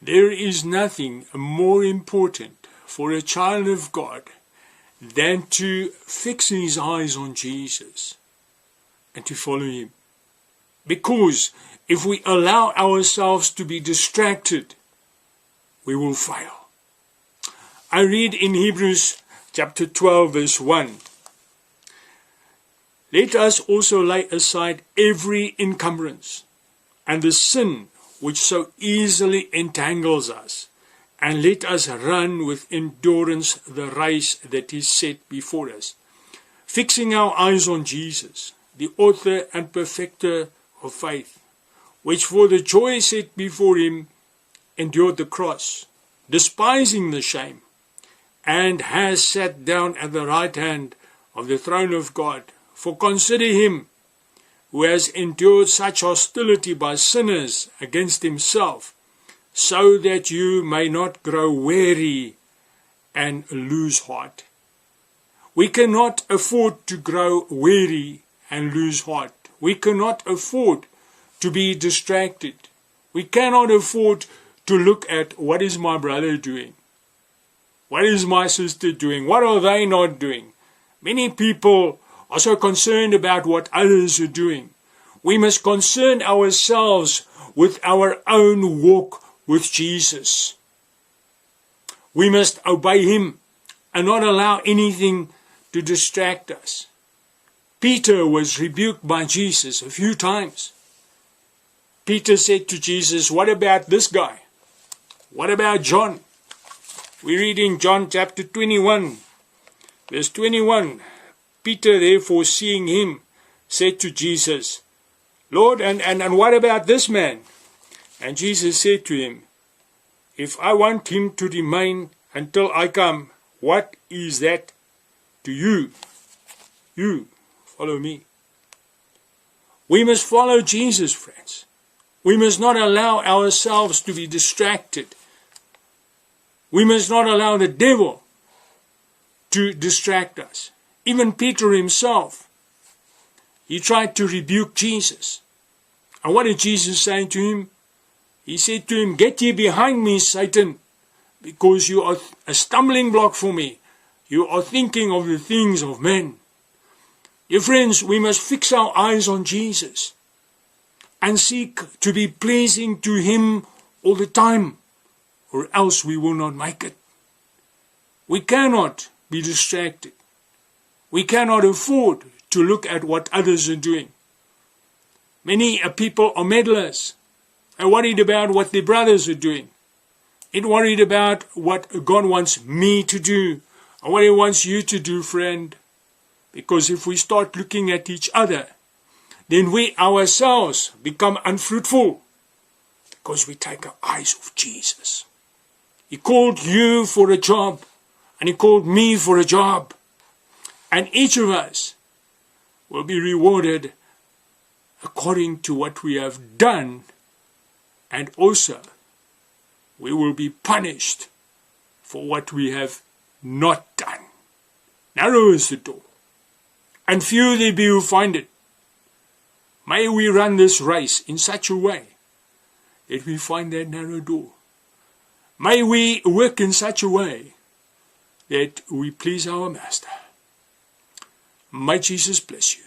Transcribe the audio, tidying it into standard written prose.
There is nothing more important for a child of God than to fix his eyes on Jesus and to follow him. Because if we allow ourselves to be distracted, we will fail. I read in Hebrews chapter 12 verse 1. Let us also lay aside every encumbrance and the sin which so easily entangles us, and let us run with endurance the race that is set before us, fixing our eyes on Jesus, the author and perfecter of faith, which for the joy set before him endured the cross, despising the shame, and has sat down at the right hand of the throne of God. For consider him who has endured such hostility by sinners against himself, so that you may not grow weary and lose heart. We cannot afford to grow weary and lose heart. We cannot afford to be distracted. We cannot afford to look at what is my brother doing? What is my sister doing? What are they not doing? Many people are so concerned about what others are doing. We must concern ourselves with our own walk with Jesus. We must obey him and not allow anything to distract us. Peter was rebuked by Jesus a few times. Peter said to Jesus, what about this guy? What about John? We read in John chapter 21, verse 21. Peter, therefore, seeing him, said to Jesus, Lord, and what about this man? And Jesus said to him, if I want him to remain until I come, what is that to you? You follow me. We must follow Jesus, friends. We must not allow ourselves to be distracted. We must not allow the devil to distract us. Even Peter himself, he tried to rebuke Jesus. And what did Jesus say to him? He said to him, get ye behind me, Satan, because you are a stumbling block for me. You are thinking of the things of men. Dear friends, we must fix our eyes on Jesus and seek to be pleasing to him all the time, or else we will not make it. We cannot be distracted. We cannot afford to look at what others are doing. Many people are meddlers. They're worried about what their brothers are doing. They're worried about what God wants me to do, or what he wants you to do, friend. Because if we start looking at each other, then we ourselves become unfruitful, because we take our eyes off Jesus. He called you for a job, and he called me for a job. And each of us will be rewarded according to what we have done, and also we will be punished for what we have not done. Narrow is the door, and few there be who find it. May we run this race in such a way that we find that narrow door. May we work in such a way that we please our Master. May Jesus bless you.